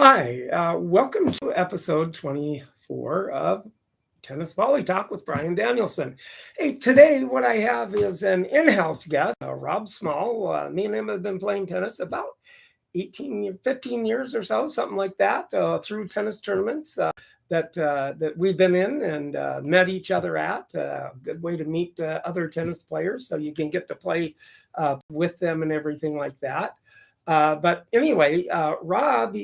Hi, welcome to episode 24 of Tennis Volley Talk with Brian Danielson. Hey, today what I have is an in-house guest, Rob Small. Me and him have been playing tennis about 15 years or so, something like that, through tennis tournaments that we've been in and met each other at. Good way to meet other tennis players, so you can get to play with them and everything like that. But anyway, Rob,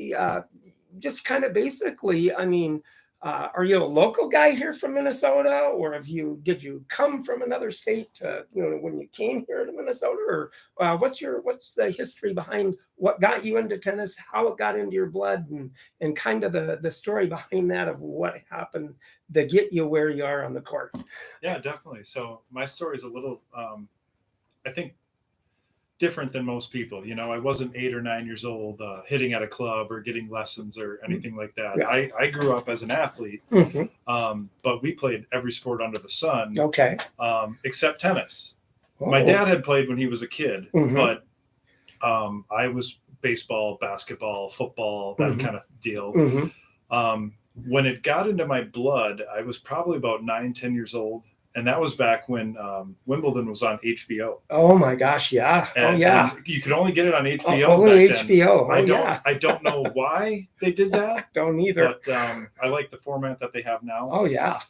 just kind of basically, are you a local guy here from Minnesota, or did you come from another state, when you came here to Minnesota, or what's the history behind what got you into tennis, how it got into your blood, and kind of the story behind that of what happened to get you where you are on the court? Yeah, definitely. So my story is a little, I think, different than most people. I wasn't 8 or 9 years old hitting at a club or getting lessons or anything like that. Yeah. I grew up as an athlete, but we played every sport under the sun, Okay. except tennis. Oh. My dad had played when he was a kid, but I was baseball, basketball, football, that kind of deal. When it got into my blood, I was probably about 9, 10 years old. And that was back when Wimbledon was on HBO. Oh my gosh, yeah. And you could only get it on HBO. Only back HBO. then. I don't know why they did that. Don't either. But I like the format that they have now. Oh yeah.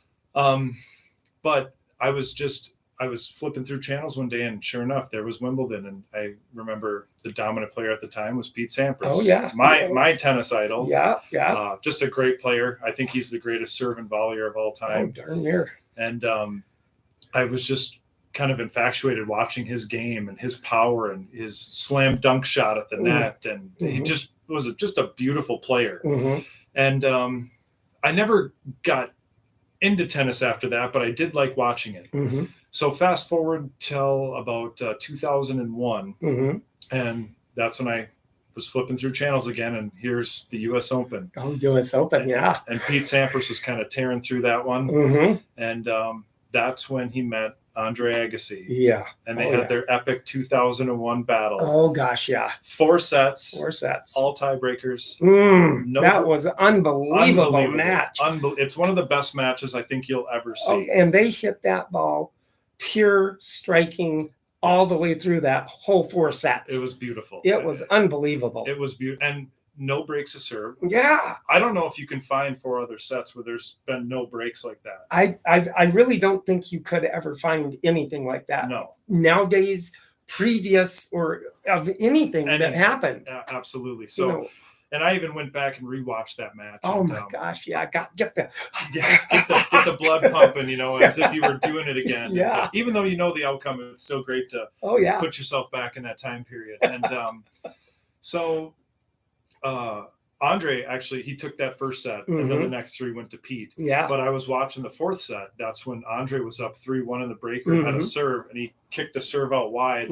But I was flipping through channels one day, and sure enough, there was Wimbledon, and I remember the dominant player at the time was Pete Sampras. Oh yeah. My tennis idol. Yeah. Just a great player. I think he's the greatest serve and volleyer of all time. Oh darn near. And I was just kind of infatuated watching his game and his power and his slam dunk shot at the net. And he just was just a beautiful player. And I never got into tennis after that, but I did like watching it. So fast forward till about 2001. And that's when I was flipping through channels again, and here's the U.S. Open. Oh, U.S. Open, yeah. And Pete Sampras was kind of tearing through that one. And that's when he met Andre Agassi. Yeah. And they had their epic 2001 battle. Oh, gosh, yeah. 4 sets. 4 sets. All tiebreakers. That was an unbelievable match. It's one of the best matches I think you'll ever see. Oh, and they hit that ball pure striking all the way through that whole 4 sets. It was beautiful. It was unbelievable. It was beautiful. And no breaks of serve. Yeah. I don't know if you can find 4 other sets where there's been no breaks like that. I really don't think you could ever find anything like that. No. Nowadays, previous or of anything that happened. Absolutely. So, and I even went back and rewatched that match. Oh my gosh. Yeah. Get the blood pumping, as if you were doing it again. Yeah. And, even though you know the outcome, it's still great to put yourself back in that time period. And so Andre, actually, he took that first set, and then the next 3 went to Pete. Yeah. But I was watching the 4th set. That's when Andre was up 3-1 in the breaker, had a serve, and he kicked a serve out wide,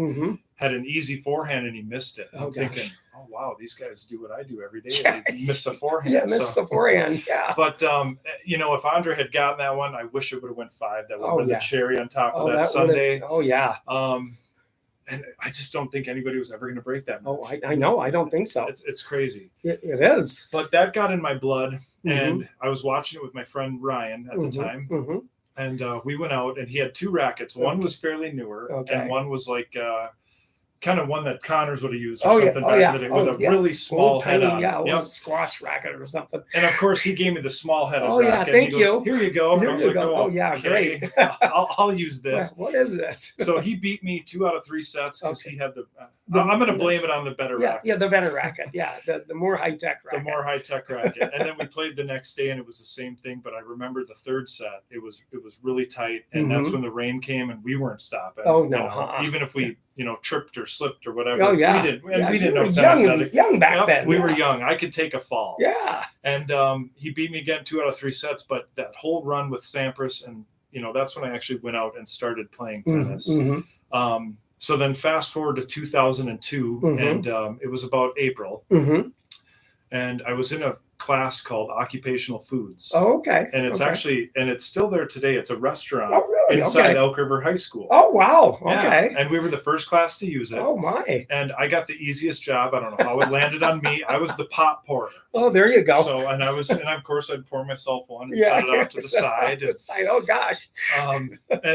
had an easy forehand, and he missed it. I'm thinking, oh, wow, these guys do what I do every day. They miss the forehand. Yeah, miss the forehand, yeah. But, if Andre had gotten that one, I wish it would have went 5. That would have been the cherry on top of that Sunday. Oh, yeah. And I just don't think anybody was ever going to break that match. Oh, I know. I don't think so. It's crazy. It is. But that got in my blood, and I was watching it with my friend Ryan at the time. And we went out, and he had 2 rackets. One was fairly newer, and one was like kind of one that Connors would have used or something back in the day with a really small head on. Yeah, a squash racket or something. And of course, he gave me the small headed racket. Yeah, thank you. Here you go. Here you go. Oh, yeah, okay. Great. I'll use this. What is this? So he beat me 2 out of 3 sets because he had the I'm going to blame it on the better racket. Yeah, the better racket. Yeah, the more high-tech racket. The more high-tech racket. And then we played the next day, and it was the same thing. But I remember the 3rd set. It was really tight, and that's when the rain came, and we weren't stopping. Oh, no. Even if we tripped or slipped or whatever. Oh, yeah. We didn't know tennis. Young back then. We were young. I could take a fall. Yeah. And he beat me again 2 out of 3 sets. But that whole run with Sampras, and that's when I actually went out and started playing tennis. So then fast forward to 2002, and it was about April. And I was in a class called Occupational Foods. Oh, okay. And it's actually, and it's still there today. It's a restaurant really? inside Elk River High School. Oh, wow. Yeah. Okay. And we were the first class to use it. Oh, my. And I got the easiest job. I don't know how it landed on me. I was the pop pourer. Oh, there you go. So, and of course, I'd pour myself one and set it off to the side. And, oh, gosh.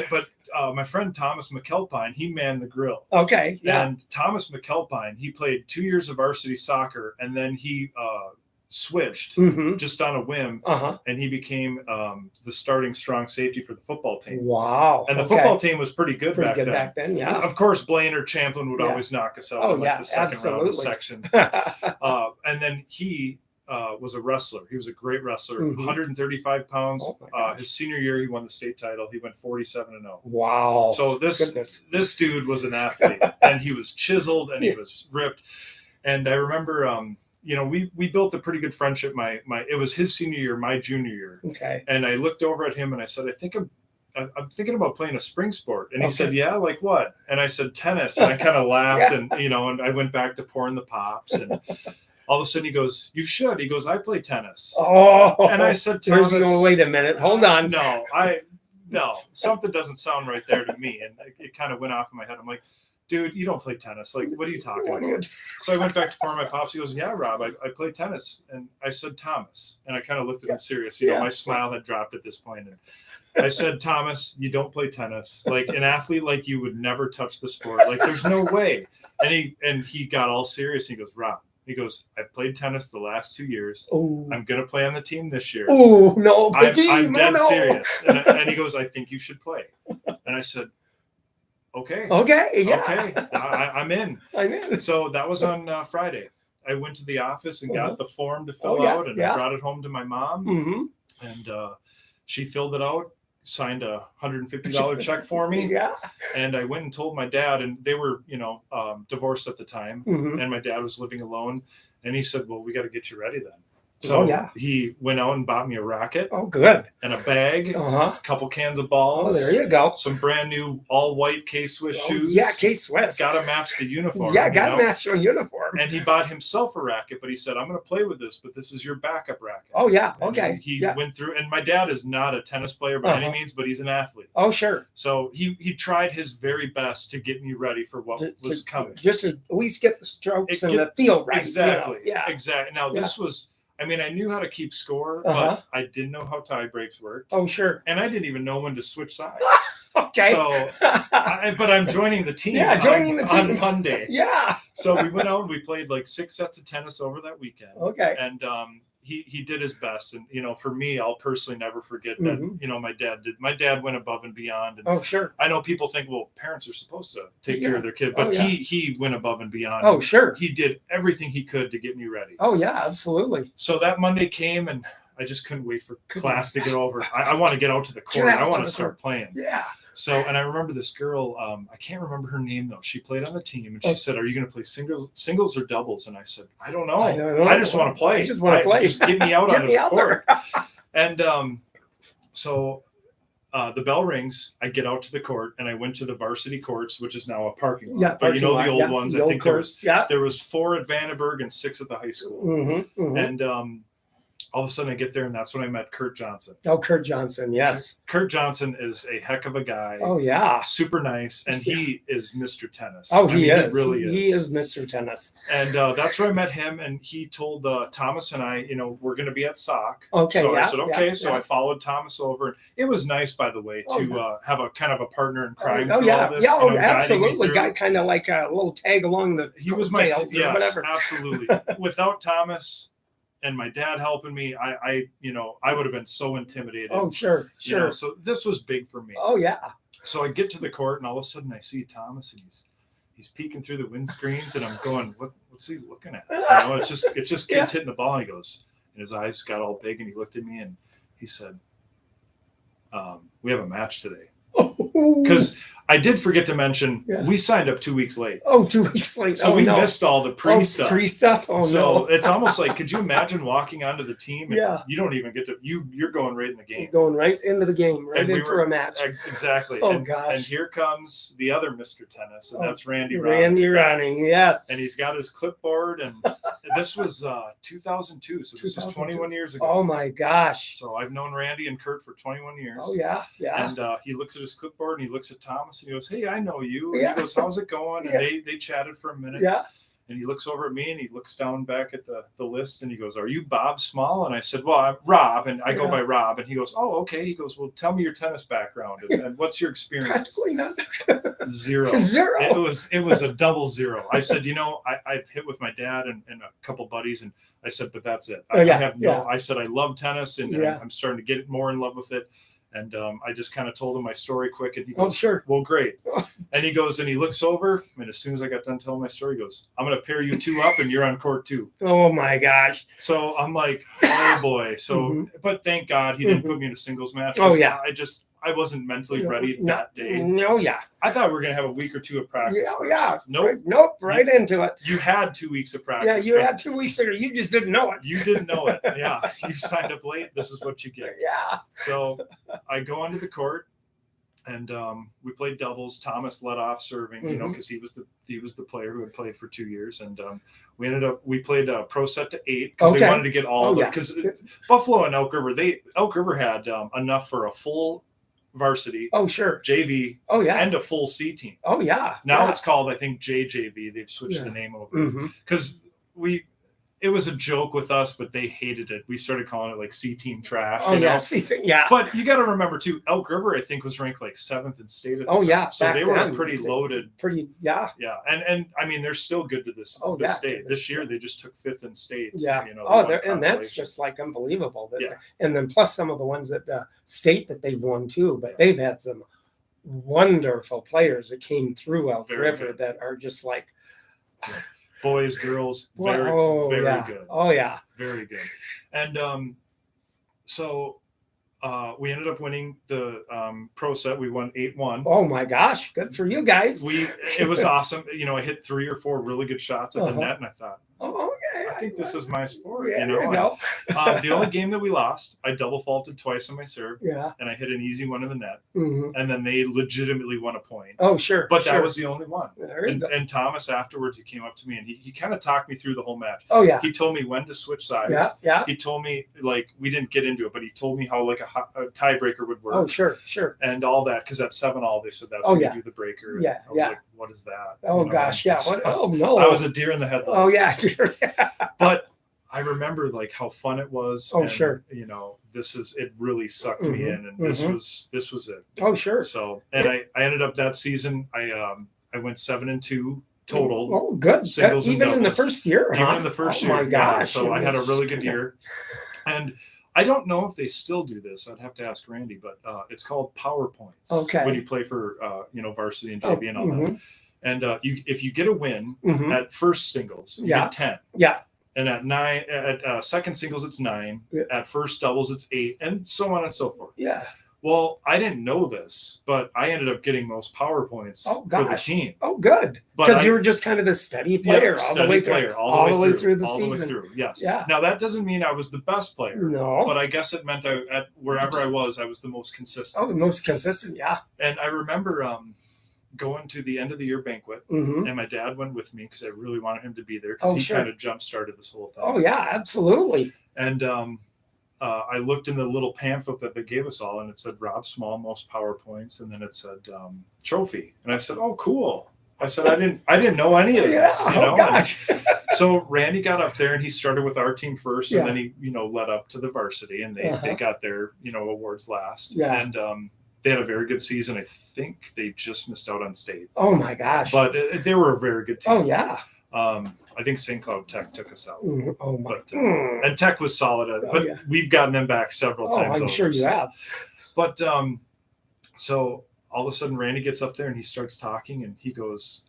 But my friend Thomas McElpine, he manned the grill. Okay. Yeah. And Thomas McElpine, he played 2 years of varsity soccer, and then he switched just on a whim, and he became the starting strong safety for the football team. Wow. And the football team was pretty good back then. Yeah. Of course, Blaine or Champlin would always knock us out in the second round of the section. And then he was a wrestler. He was a great wrestler, 135 pounds. His senior year, he won the state title. He went 47-0. Wow. So this dude was an athlete, and he was chiseled, and he was ripped. And I remember, we built a pretty good friendship. It was his senior year, my junior year. Okay. And I looked over at him and I said, I think I'm thinking about playing a spring sport. And he said, yeah, like what? And I said, tennis. And I kind of laughed and I went back to pouring the pops, and all of a sudden he goes, you should. He goes, I play tennis. Oh. And I said, Thomas, wait a minute. Hold on. No, something doesn't sound right there to me. And it kind of went off in my head. I'm like, dude, you don't play tennis. Like, what are you talking about? So I went back to pouring my pops. He goes, yeah, Rob, I play tennis. And I said, Thomas. And I kind of looked at him serious. My smile had dropped at this point. And I said, Thomas, you don't play tennis. Like, an athlete like you would never touch the sport. Like, there's no way. And he got all serious. He goes, Rob, I've played tennis the last 2 years. Ooh. I'm going to play on the team this year. Oh, no. I'm dead serious. And he goes, I think you should play. And I said, okay. Yeah. Okay. I'm in. So that was on Friday. I went to the office and got the form to fill out, and I brought it home to my mom. And she filled it out, signed a $150 check for me. Yeah. And I went and told my dad, and they were, divorced at the time, and my dad was living alone. And he said, well, we got to get you ready then. So he went out and bought me a racket. Oh, good. And a bag, a couple cans of balls. Oh, there you go. Some brand new all-white K-Swiss shoes. Yeah, K-Swiss. Got to match the uniform. Yeah, got to match your uniform. And he bought himself a racket, but he said, I'm going to play with this, but this is your backup racket. Oh, yeah. And okay. He went through, and my dad is not a tennis player by any means, but he's an athlete. Oh, sure. So he tried his very best to get me ready for what was coming. Just to at least get the strokes and the feel right. Exactly. Yeah. Exactly. Now, this was... I knew how to keep score, but I didn't know how tie breaks worked. Oh, sure. And I didn't even know when to switch sides. Okay. So, but I'm joining the team. Yeah, joining the team on Monday. Yeah. So we went out and we played like 6 sets of tennis over that weekend. Okay. And he did his best, and for me, I'll personally never forget that. My dad went above and beyond. And oh, sure. I know people think, well, parents are supposed to take care of their kid, but he went above and beyond. Oh, sure. He did everything he could to get me ready. Oh, yeah, absolutely. So that Monday came, and I just couldn't wait for class to get over. I want to get out to the court. I want to start playing. Yeah. So, and I remember this girl, I can't remember her name though. She played on the team, and she said, are you going to play singles or doubles? And I said, I don't know. I just want to play. Just get me out on the court. And so the bell rings. I get out to the court, and I went to the varsity courts, which is now a parking lot. Yeah, but the old ones. I think there was 4 at Vandenberg and 6 at the high school. And all of a sudden I get there, and that's when I met Kurt Johnson. Oh, Kurt Johnson, yes. Kurt Johnson is a heck of a guy. Oh, yeah. Super nice, and he is Mr. Tennis. Oh, he is. He really is. He is Mr. Tennis. And that's where I met him, and he told Thomas and I, we're going to be at SOC. Okay, so I said, okay. So I followed Thomas over. And it was nice, by the way, to have a kind of a partner in crime all this. Yeah, absolutely. Got kind of like a little tag along the He was my or whatever. Absolutely. Without Thomas and my dad helping me, I would have been so intimidated. Oh, sure. So this was big for me. Oh, yeah. So I get to the court, and all of a sudden I see Thomas, and he's peeking through the windscreens, and I'm going, what's he looking at? It's just kids hitting the ball. And he goes, and his eyes got all big, and he looked at me, and he said, we have a match today. Because I did forget to mention, we signed up 2 weeks late. Oh, 2 weeks late. So we missed all the pre-stuff. Pre-stuff? Oh, so it's almost like, could you imagine walking onto the team? And you don't even get to, you're going right in the game. You're going right into the game, into a match. Exactly. Oh, gosh. And here comes the other Mr. Tennis, and that's Randy Ronning. Randy Ronning, yes. And he's got his clipboard, and this was 2002, so this was 21 years ago. Oh my gosh! So I've known Randy and Kurt for 21 years. Oh yeah, yeah. And he looks at his clipboard and he looks at Thomas and he goes, "Hey, I know you." And Yeah. he goes, "How's it going?" And Yeah. they chatted for a minute. Yeah. And he looks over at me and he looks down back at the list and he goes, "Are you Bob Small?" And I said, "Well, I'm Rob." And I go by Rob. And he goes, "Oh, okay." He goes, "Well, tell me your tennis background and what's your experience?" Practically none. Zero. Zero. It was a double zero. I said, I've hit with my dad and a couple buddies, and I said, but that's it. I have no. I said I love tennis, and I'm starting to get more in love with it. And I just kind of told him my story quick, and he goes, "Oh, sure. Well, great." And he goes, and he looks over, and as soon as I got done telling my story, he goes, "I'm going to pair you two up, and you're on court too." Oh my gosh! So I'm like, oh boy. So, but thank God he didn't put me in a singles match. Oh yeah. I wasn't mentally ready that day. No, yeah. I thought we were going to have a week or two of practice. Yeah. Nope. Nope. Right into it. You had 2 weeks of practice. Yeah, you had 2 weeks there. You just didn't know it. You didn't know it. Yeah. You signed up late. This is what you get. Yeah. So I go onto the court and we played doubles. Thomas led off serving, because he was the player who had played for 2 years. And we played a pro set to 8 because they wanted to get all of it. Because Buffalo and Elk River had enough for a full varsity, JV, and a full C team. Now it's called, I think, JJV. They've switched the name over because it was a joke with us, but they hated it. We started calling it like C team trash. Yeah. But you got to remember too, Elk River, I think, was ranked like 7th in state at the time. So they were pretty loaded. Yeah. And I mean, they're still good to this day. This year they just took 5th in state. Yeah. And that's just like unbelievable. And then plus some of the ones that state that they've won too, but they've had some wonderful players that came through Elk River that are just like boys, girls, very good. Oh yeah, very good. And so we ended up winning the pro set. We won 8-1. Oh my gosh, good for you guys. It was awesome. I hit 3 or 4 really good shots at the net, and I thought, I think this is my sport. Yeah, the only game that we lost, I double faulted twice on my serve. Yeah. And I hit an easy one in the net. And then they legitimately won a point. Oh, sure. But that was the only one. And Thomas afterwards, he came up to me and he kind of talked me through the whole match. Oh, yeah. He told me when to switch sides. Yeah. He told me, like, we didn't get into it, but he told me how like a tiebreaker would work. Oh, sure. And all that, because at 7-all, they said that's when you do the breaker. And I was like, what is that? Oh, gosh, yeah. Oh, no. I was a deer in the headlights. Oh, yeah, deer. But I remember like how fun it was. Oh, and, sure. It really sucked me in, and this was it. Oh, sure. So, and I ended up that season. I went 7-2 total. Oh, good. Singles and even doubles. in the first year. Even in the first year. Oh my gosh. So I had a really good year, and I don't know if they still do this. I'd have to ask Randy, but it's called PowerPoints. Okay. When you play for varsity and JV and all that. And if you get a win at first singles, you get 10. Yeah. And at second singles, it's 9. Yeah. At first doubles, it's 8, and so on and so forth. Yeah. Well, I didn't know this, but I ended up getting most power points for the team. Oh, good. Because you were just kind of the steady player all the way through the season. All the way through, yes. Yeah. Now, that doesn't mean I was the best player. No. But I guess it meant wherever I was the most consistent. Oh, the most consistent, yeah. And I remember going to the end of the year banquet, and my dad went with me because I really wanted him to be there because he kind of jump started this whole thing. Oh yeah, absolutely. And I looked in the little pamphlet that they gave us all, and it said Rob Small most PowerPoints, and then it said trophy, and I said, oh cool. I said I didn't know any of this. Oh gosh. So Randy got up there and he started with our team first, and then he led up to the varsity, and they got their awards last. Yeah. And they had a very good season. I think they just missed out on state. Oh my gosh! But they were a very good team. Oh yeah. I think St. Cloud Tech took us out. Oh my! And Tech was solid, but we've gotten them back several times. I'm sure you have. But so all of a sudden, Randy gets up there and he starts talking, and he goes,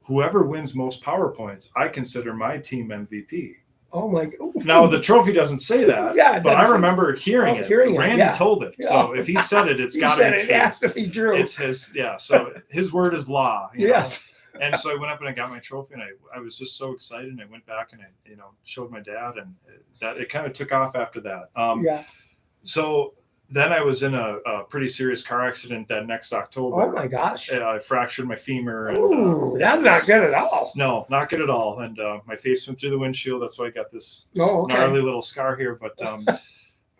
"Whoever wins most PowerPoints, I consider my team MVP." Oh my! Now the trophy doesn't say that, but I remember hearing it. Randy told it, so if he said it, it's got to be true. It has to be true. It's his, So his word is law. Yes. And so I went up and I got my trophy, and I was just so excited. And I went back and I showed my dad, and that it kind of took off after that. So then I was in a pretty serious car accident that next October. Oh my gosh. I fractured my femur. And, Ooh, that's not good at all. No, not good at all. And my face went through the windshield. That's why I got this gnarly little scar here. But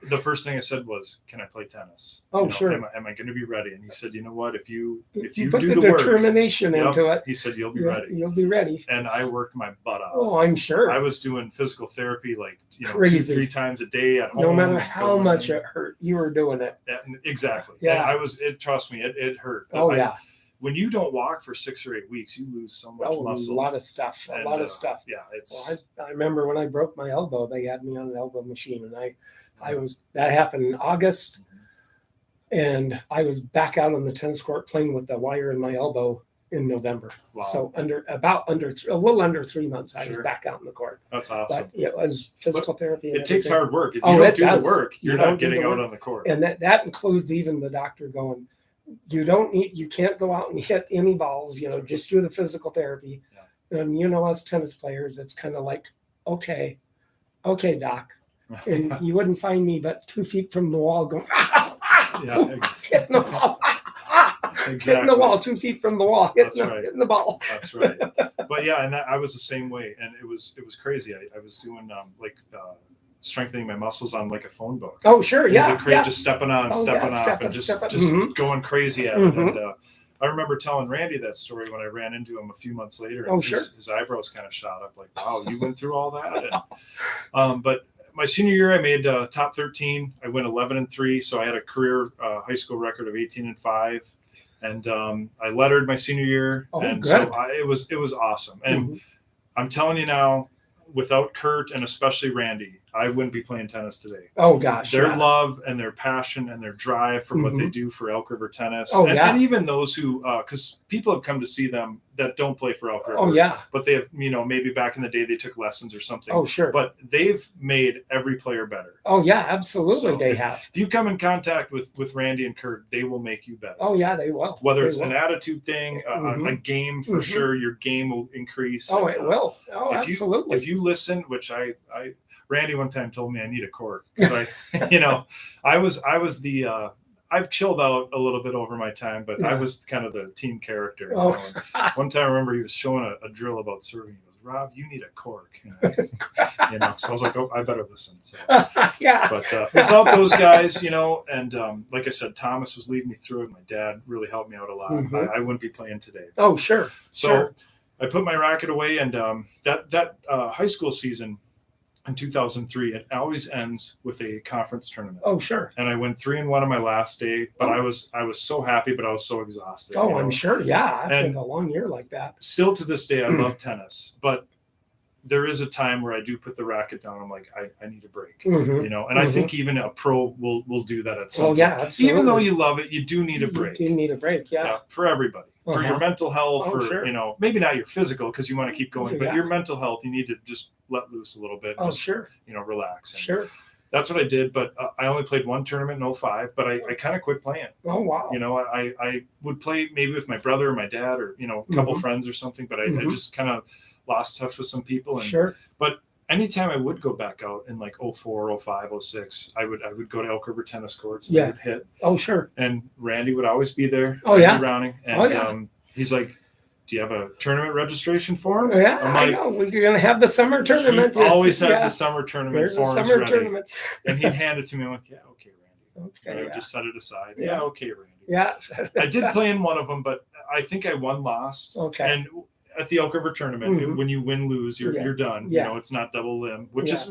the first thing I said was, "Can I play tennis? Oh, sure. Am I going to be ready?" And he said, "You know what? If you put do the work, determination into it, he said you'll be ready. You'll be ready." And I worked my butt off. Oh, I'm sure. I was doing physical therapy like Crazy. 2-3 times a day at home. No matter how much it hurt, you were doing it. Exactly. Yeah. And I was. Trust me, it hurt. Oh yeah. When you don't walk for 6 or 8 weeks, you lose so much muscle. A lot of stuff. A lot of stuff. Yeah, it's. Well, I remember when I broke my elbow, they had me on an elbow machine, and that happened in August, and I was back out on the tennis court playing with the wire in my elbow in November. Wow. So a little under 3 months, I was back out in the court. That's awesome. But it was physical therapy. It takes hard work. If you don't do the work, you're not getting out on the court. And that includes even the doctor going, you can't go out and hit any balls, just do the physical therapy. Yeah. And us tennis players, it's kind of like, okay, doc. And you wouldn't find me but 2 feet from the wall going, hitting the ball. Exactly. Hitting the wall 2 feet from the wall, hitting the ball. That's right. But yeah, and I was the same way, and it was crazy. I was doing strengthening my muscles on like a phone book. Oh sure, yeah. Just stepping on, off, and just going crazy at it. And I remember telling Randy that story when I ran into him a few months later. And his eyebrows kind of shot up, like, "Wow, you went through all that." And, but my senior year, I made top 13. I went 11-3, so I had a career high school record of 18-5. And I lettered my senior year, and good. So it was awesome. And I'm telling you now, without Kurt and especially Randy, I wouldn't be playing tennis today. Oh gosh, their love and their passion and their drive for what they do for Elk River tennis, and even those who, because people have come to see them that don't play for Elk River. Oh yeah, but they have, maybe back in the day they took lessons or something. Oh sure, but they've made every player better. Oh yeah, absolutely, so have. If you come in contact with Randy and Kurt, they will make you better. Oh yeah, they will. Whether it's an attitude thing, a game for sure, your game will increase. Oh, it will. Oh, absolutely. If you listen, which I Randy one time told me I need a cork because I was the I've chilled out a little bit over my time, but I was kind of the team character. Oh. One time I remember he was showing a drill about serving. He goes, "Rob, you need a cork." So I was like, "Oh, I better listen." So, yeah. But without those guys, and like I said, Thomas was leading me through it. My dad really helped me out a lot. I wouldn't be playing today. Oh, sure. So I put my racket away, and that high school season in 2003, it always ends with a conference tournament. Oh, sure. And I went 3-1 on my last day, but I was so happy, but I was so exhausted. Oh, I'm sure. Yeah, I've had a long year like that. Still to this day, I love tennis, but there is a time where I do put the racket down. I'm like, I need a break, and I think even a pro will do that at some point. Yeah, absolutely. Even though you love it, you do need a break. You do need a break, yeah. For everybody. For your mental health, maybe not your physical because you want to keep going, but your mental health, you need to just let loose a little bit. Oh, just, relax. And sure. That's what I did, but I only played one tournament in 05, but I kind of quit playing. Oh, wow. I would play maybe with my brother or my dad or, a couple friends or something, but I just kind of lost touch with some people. And, but anytime I would go back out in like 04, 05, 06, I would go to Elk River tennis courts and I would hit. Oh, sure. And Randy would always be there. Oh, yeah. Browning. And he's like, "Do you have a tournament registration form?" Yeah, I know. We're going to have the summer tournament. He always had the summer tournament forms summer ready. Tournament. And he'd hand it to me. I'm like, "Yeah, okay, Randy." Okay. And I would just set it aside. Yeah, okay, Randy. Yeah. I did play in one of them, but I think I won last. Okay. And at the Elk River tournament, when you win, lose, you're done. Yeah. It's not double limb, which is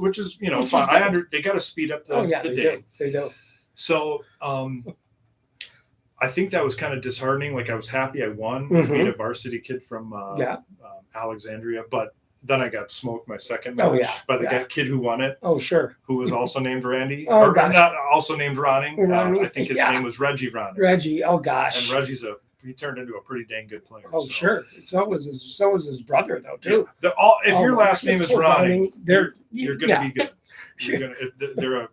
fine. They got to speed up the day. They do. So I think that was kind of disheartening. Like I was happy I won. I beat a varsity kid from Alexandria, but then I got smoked my second match by the kid who won it. Oh, sure. Who was also named Randy. Oh, or not also named Ronning. I think his name was Reggie Ronning. Reggie, oh gosh. And Reggie's he turned into a pretty dang good player. Oh, sure. So was his brother though too. If your last name is Ronning, you're going to be good.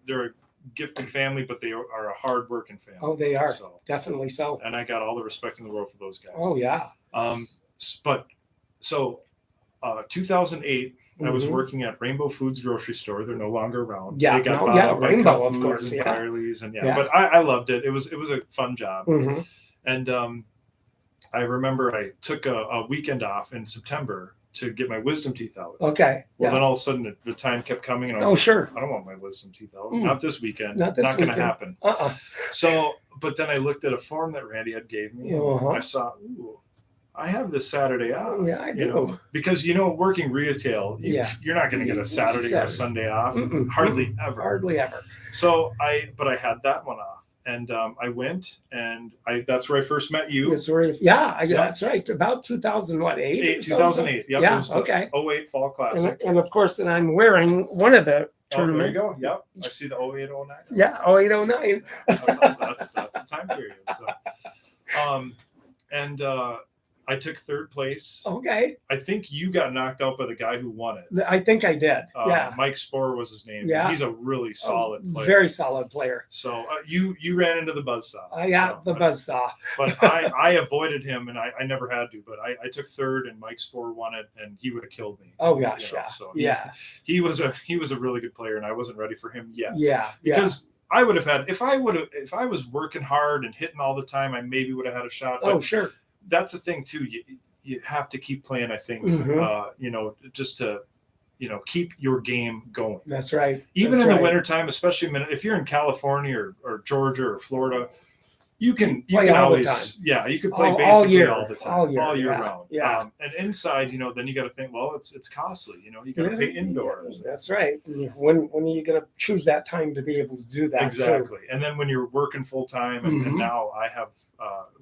They're a gifted family, but they are a hard-working family. Oh, they are. Definitely so. And I got all the respect in the world for those guys. Oh, yeah. But so 2008, I was working at Rainbow Foods grocery store. They're no longer around. Yeah, they got bought by Rainbow, Cup of Foods course, and yeah. Byerly's, and but I loved it. It was a fun job. And I remember I took a weekend off in September to get my wisdom teeth out. Okay. Well, then all of a sudden the time kept coming, and I was like, I don't want my wisdom teeth out. Not this weekend. Not going to happen. So, but then I looked at a form that Randy had gave me, and I saw, ooh, I have this Saturday off. Yeah, I do. You know, because working retail, you're not going to get a Saturday or a Sunday off. Hardly ever. Hardly ever. So I had that one off. And I went, and that's where I first met you. That's right. About 2008? 2008. Yep, yeah, okay. 08 Fall Classic. And of course, and I'm wearing one of the tournament. There you go. Yep. I see the 08, 09. Yeah, 08, 09. That's the time period. So, and I took third place. Okay. I think you got knocked out by the guy who won it. I think I did. Mike Sporer was his name. Yeah. He's a really solid player. Very solid player. So you ran into the buzzsaw. The buzzsaw. But I avoided him, and I never had to. But I took third, and Mike Sporer won it, and he would have killed me. Oh gosh, So he was a really good player, and I wasn't ready for him yet. Because I would have had if I was working hard and hitting all the time, I maybe would have had a shot. But sure. That's the thing too. You have to keep playing. I think just to keep your game going. That's right. Even in the wintertime, especially if you're in California or Georgia or Florida, you can always you can play basically all the time, all year round. Yeah. And inside, then you got to think, well, it's costly. You got to pay indoors. That's right. When are you going to choose that time to be able to do that? Exactly. And then when you're working full time, and now I have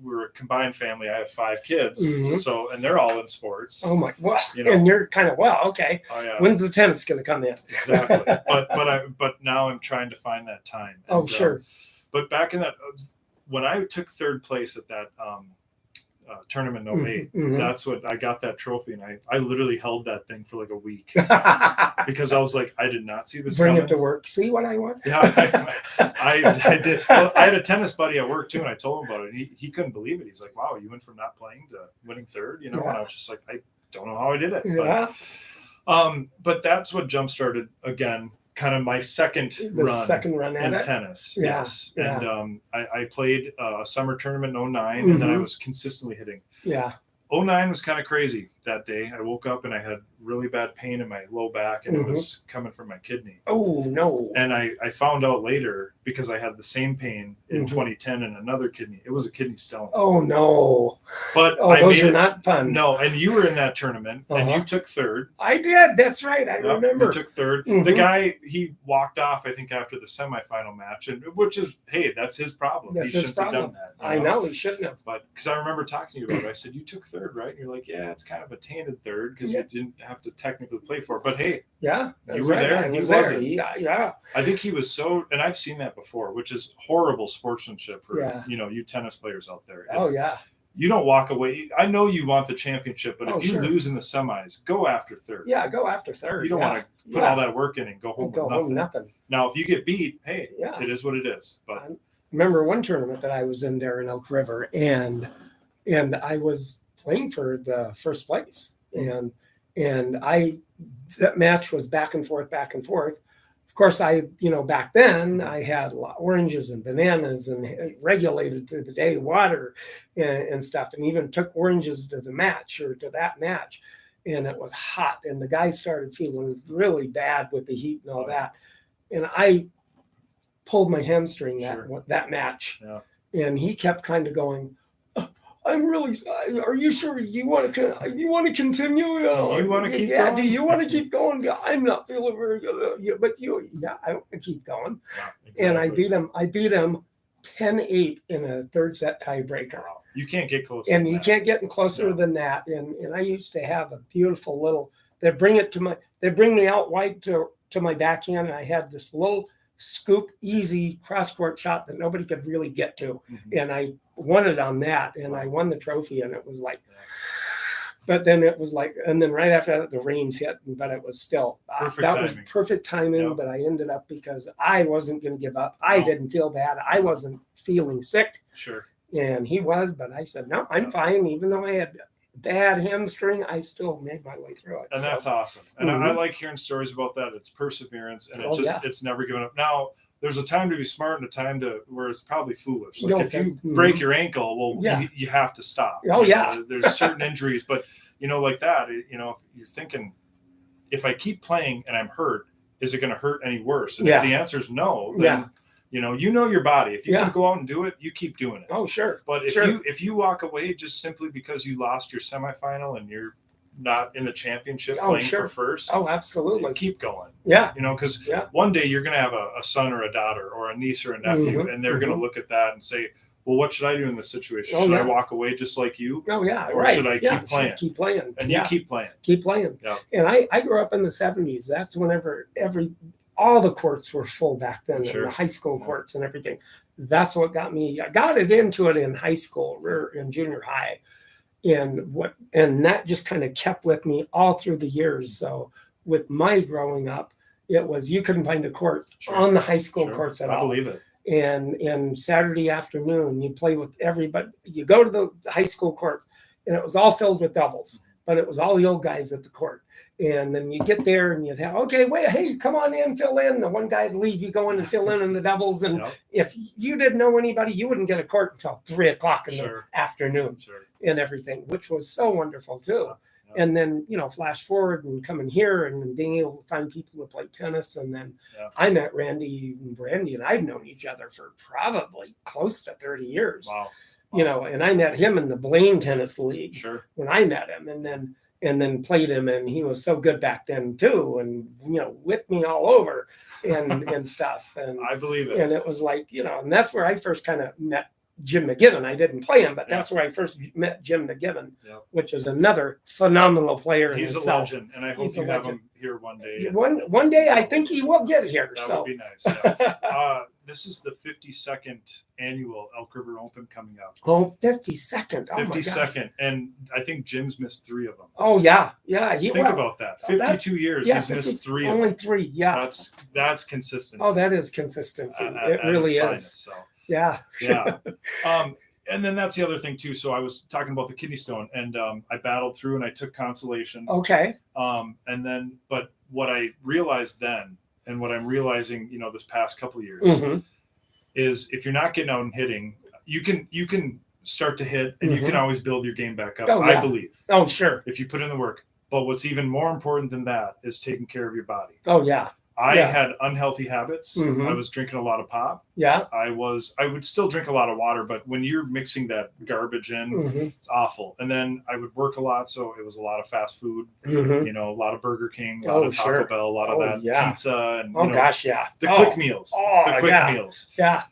we're a combined family. I have 5 kids, so and they're all in sports. Oh my! Well, and you're kind of okay. Oh, yeah. When's the tennis going to come in? Exactly. but now I'm trying to find that time. And, sure. But back in that. When I took third place at that tournament in 08, that's what I got that trophy, and I literally held that thing for like a week because I was like, I did not see this Bring coming. It to work. See what I want? Yeah, I did. Well, I had a tennis buddy at work too, and I told him about it. And he couldn't believe it. He's like, "Wow, you went from not playing to winning third." And I was just like, I don't know how I did it. Yeah. But that's what jump started again. Kind of my second run in tennis. Yes. And I played a summer tournament in 09, and then I was consistently hitting. Yeah. 09 was kind of crazy that day. I woke up and I had really bad pain in my low back, and it was coming from my kidney. Oh, no. And I found out later because I had the same pain in 2010 in another kidney. It was a kidney stone. Oh, no. But those are not fun. No, and you were in that tournament, and you took third. I did. That's right. I remember. You took third. The guy, he walked off, I think, after the semifinal match, which is, hey, that's his problem. That's he his problem. Have done that. I know. He shouldn't have. But because I remember talking to you about it, I said, you took third, right? And you're like, yeah, it's kind of a tainted third because you didn't have to technically play for it. But hey, you were there. He was there. Yeah. I think he was so, and I've seen that before, which is horrible sportsmanship for you tennis players out there. You don't walk away. I know you want the championship, but if you lose in the semis, go after third. Yeah, go after third. You don't want to put all that work in and go home with nothing. Now, if you get beat, hey, it is what it is. But I remember one tournament that I was in there in Elk River, and I was playing for the first place, and that match was back and forth. Of course, back then I had a lot of oranges and bananas and regulated through the day water and stuff, and even took oranges to the match or to that match. And it was hot, and the guy started feeling really bad with the heat and all that. And I pulled my hamstring that match, and he kept kind of going, I'm really. Are you sure you want to continue? Do you want to keep going? Do you want to keep going? I'm not feeling very good. But I want to keep going. Yeah, exactly. And I beat him 10-8 in a third set tiebreaker. Wow. You can't get closer. And you can't get closer than that. And I used to have a beautiful little. They bring me out wide to my backhand, and I had this little scoop, easy cross court shot that nobody could really get to, and I won it on that, and I won the trophy, and it was like. But then it was like, and then right after that, the rains hit, but it was still was perfect timing. But I ended up because I wasn't going to give up. I didn't feel bad. I wasn't feeling sick. Sure. And he was, but I said, no, I'm fine. Even though I had bad hamstring, I still made my way through it. And that's awesome. And I like hearing stories about that. It's perseverance, and it's never giving up. Now, there's a time to be smart and a time to where it's probably foolish. Like if you break your ankle, well, you have to stop. Oh, yeah. There's certain injuries, but like that, if you're thinking, if I keep playing and I'm hurt, is it going to hurt any worse? And if the answer is no, then you know your body. If you can go out and do it, you keep doing it. Oh, sure. But if you walk away just simply because you lost your semifinal and you're not in the championship playing for first, absolutely, keep going. Yeah. Because one day you're going to have a son or a daughter or a niece or a nephew, and they're going to look at that and say, well, what should I do in this situation? Should I walk away just like you? Oh, yeah. Or should I keep playing? Keep playing. And you keep playing. Keep playing. Yeah. And I grew up in the 70s. That's whenever all the courts were full back then, and the high school courts and everything. That's what got me. I got into it in high school, in junior high. And that just kind of kept with me all through the years. So with my growing up, it was you couldn't find a court on the high school courts at all. I believe it. And Saturday afternoon, you play with everybody. You go to the high school court, and it was all filled with doubles, but it was all the old guys at the court. And then you get there, and you'd have, hey, come on in, fill in. The one guy would leave you go in and fill in the doubles. And if you didn't know anybody, you wouldn't get a court until 3:00 in the afternoon and everything, which was so wonderful too. And then, flash forward and coming here and being able to find people to play tennis. And then I met Randy and Brandy, and I've known each other for probably close to 30 years. Wow. And I met him in the Blaine Tennis League when I met him, and then played him, and he was so good back then too, and whipped me all over and stuff. And I believe it. And it was like, and that's where I first kind of met Jim McGibbon. I didn't play him, but that's where I first met Jim McGibbon, which is another phenomenal player. He's a legend, and I hope you have him here one day. One day, I think he will get here. That would be nice. Yeah. This is the 52nd annual Elk River Open coming up. Oh, 52nd. Oh, 52nd. And I think Jim's missed 3 of them. Oh, yeah. Yeah. Think about that. 52 years, he's missed 3 of them. Only 3, yeah. That's consistency. Oh, that is consistency. It really is. Finest, so. Yeah. Yeah. And then that's the other thing too. So I was talking about the kidney stone, and I battled through and I took consolation. Okay. But what I realized then, and what I'm realizing, this past couple of years, is if you're not getting out and hitting, you can start to hit, and you can always build your game back up. I believe. Oh, sure. If you put in the work. But what's even more important than that is taking care of your body. Oh, yeah. I had unhealthy habits. I was drinking a lot of pop. Yeah. I would still drink a lot of water, but when you're mixing that garbage in, it's awful. And then I would work a lot, so it was a lot of fast food. A lot of Burger King, a lot of Taco Bell, a lot of that pizza, and the quick meals. The quick meals. Yeah.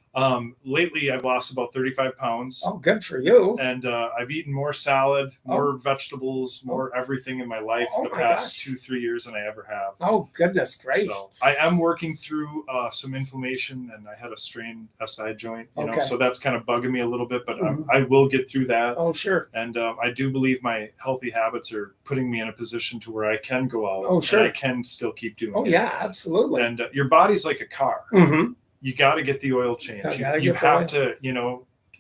Lately, I've lost about 35 pounds. Oh, good for you. And I've eaten more salad, more vegetables, more everything in my life the past 2-3 years than I ever have. Oh, goodness. Great. So I am working through some inflammation, and I had a strained SI joint, so that's kind of bugging me a little bit, but I will get through that. Oh, sure. And I do believe my healthy habits are putting me in a position to where I can go out. Oh, sure. And I can still keep doing it. Oh, yeah, absolutely. And your body's like a car. You got to get the oil change. You have to,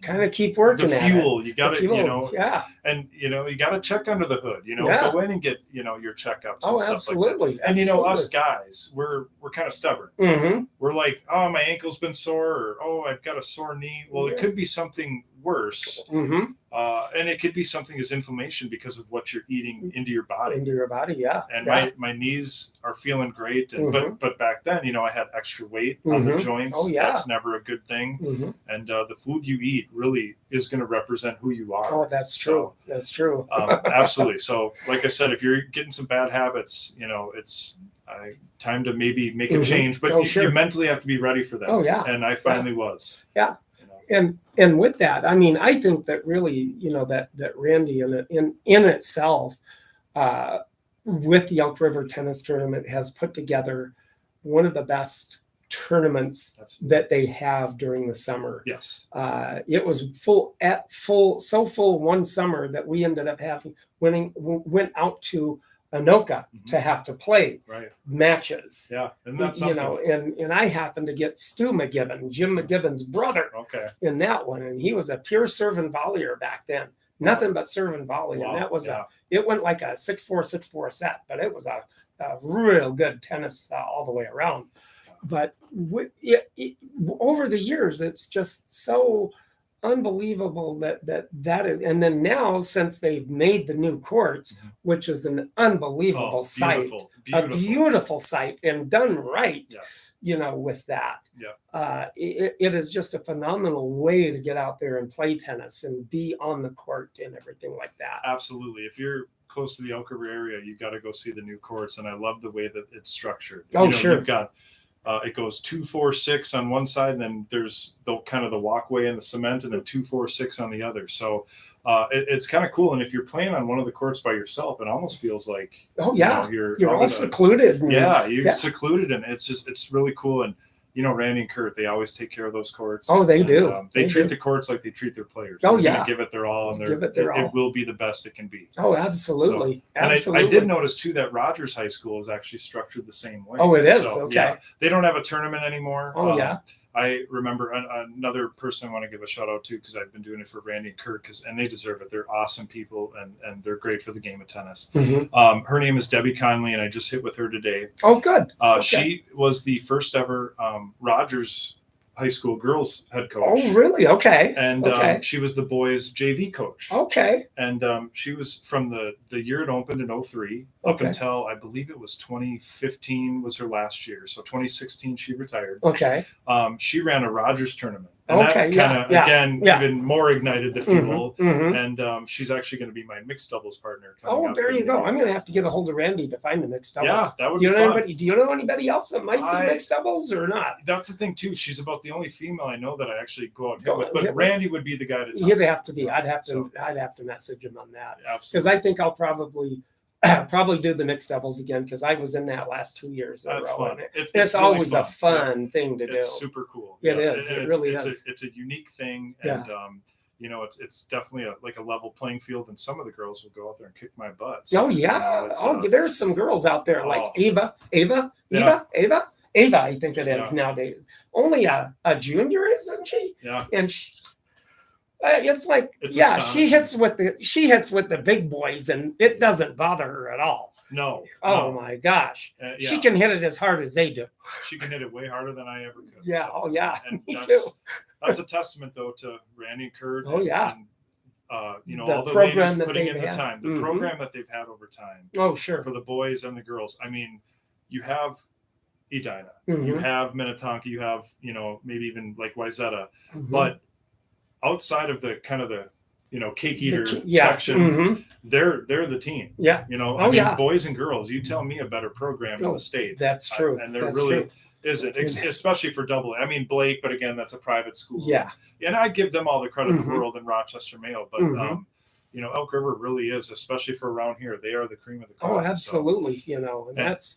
kind of keep working the at fuel. it. You got to, and you got to check under the hood. Go in and get your checkups. And stuff absolutely. Like that. And us guys, we're kind of stubborn. We're like, oh, my ankle's been sore, or oh, I've got a sore knee. Well, it could be something worse, and it could be something as inflammation because of what you're eating into your body. And my knees are feeling great, and but back then, I had extra weight on the joints. Oh, yeah. That's never a good thing. And the food you eat really is going to represent who you are. Oh, that's true. That's true. Absolutely. So, like I said, if you're getting some bad habits, it's time to maybe make a change, but you mentally have to be ready for that. Oh, yeah. And I finally was. Yeah. And with that, I mean, I think that really, that Randy in itself, with the Elk River Tennis Tournament, has put together one of the best tournaments that they have during the summer. Yes. It was so full one summer that we ended up went out to Anoka to have to play matches. Yeah, and that's something. And I happened to get Stu McGibbon, Jim McGibbon's brother, in that one, and he was a pure serve and volleyer back then. nothing but serve and volley. Wow, And that was yeah. it went like a 6-4, 6-4 set, but it was a real good tennis all the way around. But over the years, it's just so unbelievable that is. And then now, since they've made the new courts, which is an unbelievable sight, a beautiful sight, and done right, yes, with that. Yeah. It is just a phenomenal way to get out there and play tennis and be on the court and everything like that. Absolutely. If you're close to the Elk River area, you got to go see the new courts, and I love the way that it's structured. Oh, sure. You've got it goes 2, 4, 6 on one side, and then there's the kind of the walkway and the cement, and then 2, 4, 6 on the other. So it's kind of cool. And if you're playing on one of the courts by yourself, it almost feels like you're all secluded. You're secluded, and it's really cool. And Randy and Kurt, they always take care of those courts. Oh, they do. They treat the courts like they treat their players. Oh, They're gonna give it their all, and it will be the best it can be. Oh, absolutely. So, and I did notice too that Rogers High School is actually structured the same way. Oh, it is. So, okay. Yeah, they don't have a tournament anymore. Oh, yeah. I remember another person I want to give a shout out to, because I've been doing it for Randy and Kurt, and they deserve it. They're awesome people, and they're great for the game of tennis. Mm-hmm. Her name is Debbie Conley, and I just hit with her today. Oh, good. Okay. She was the first ever Rogers High School girls head coach. Oh, really? Okay. And she was the boys JV coach. Okay. And she was from the year it opened in 2003 up until I believe it was 2015 was her last year. So 2016 she retired. Okay. She ran a Rogers tournament. And okay. That kind of even more ignited the fuel. Mm-hmm. And she's actually going to be my mixed doubles partner. Oh, there you go. I'm going to have to get a hold of Randy to find the mixed doubles. Yeah, that would be fun. Do you know anybody else that might be mixed doubles or not? That's the thing too. She's about the only female I know that I actually go out with. But Randy would be the guy to talk. He'd have to be. I'd have to message him on that. Absolutely. Because I think I'll probably do the mixed doubles again, because I was in that last 2 years. That's fun. It's really always fun. a fun thing to do. It's super cool. It is. It really is. It's a unique thing, and it's definitely a level playing field. And some of the girls will go out there and kick my butt. So, oh yeah. There's some girls out there like Ava. I think it is nowadays. Only a junior, isn't she? Yeah. And it's like she hits with the big boys, and it doesn't bother her at all. No. Oh my gosh. She can hit it as hard as they do. She can hit it way harder than I ever could. Yeah. So, oh yeah. And Me too. That's a testament though to Randy and Kurt. Oh yeah. And, all the ladies putting in the time, the mm-hmm. program that they've had over time. Oh sure. For the boys and the girls. I mean, you have Edina, mm-hmm. you have Minnetonka, you have maybe even like Wayzata, mm-hmm. but outside of the kind of the cake eater section, mm-hmm. they're the team. Yeah. Boys and girls, you tell me a better program in the state. That's true. And there really isn't, especially for double A. I mean, Blake, but again, that's a private school. Yeah. And I give them all the credit mm-hmm. in the world in Rochester Mayo, but mm-hmm. Elk River really is, especially for around here. They are the cream of the crop. Oh, absolutely. And that's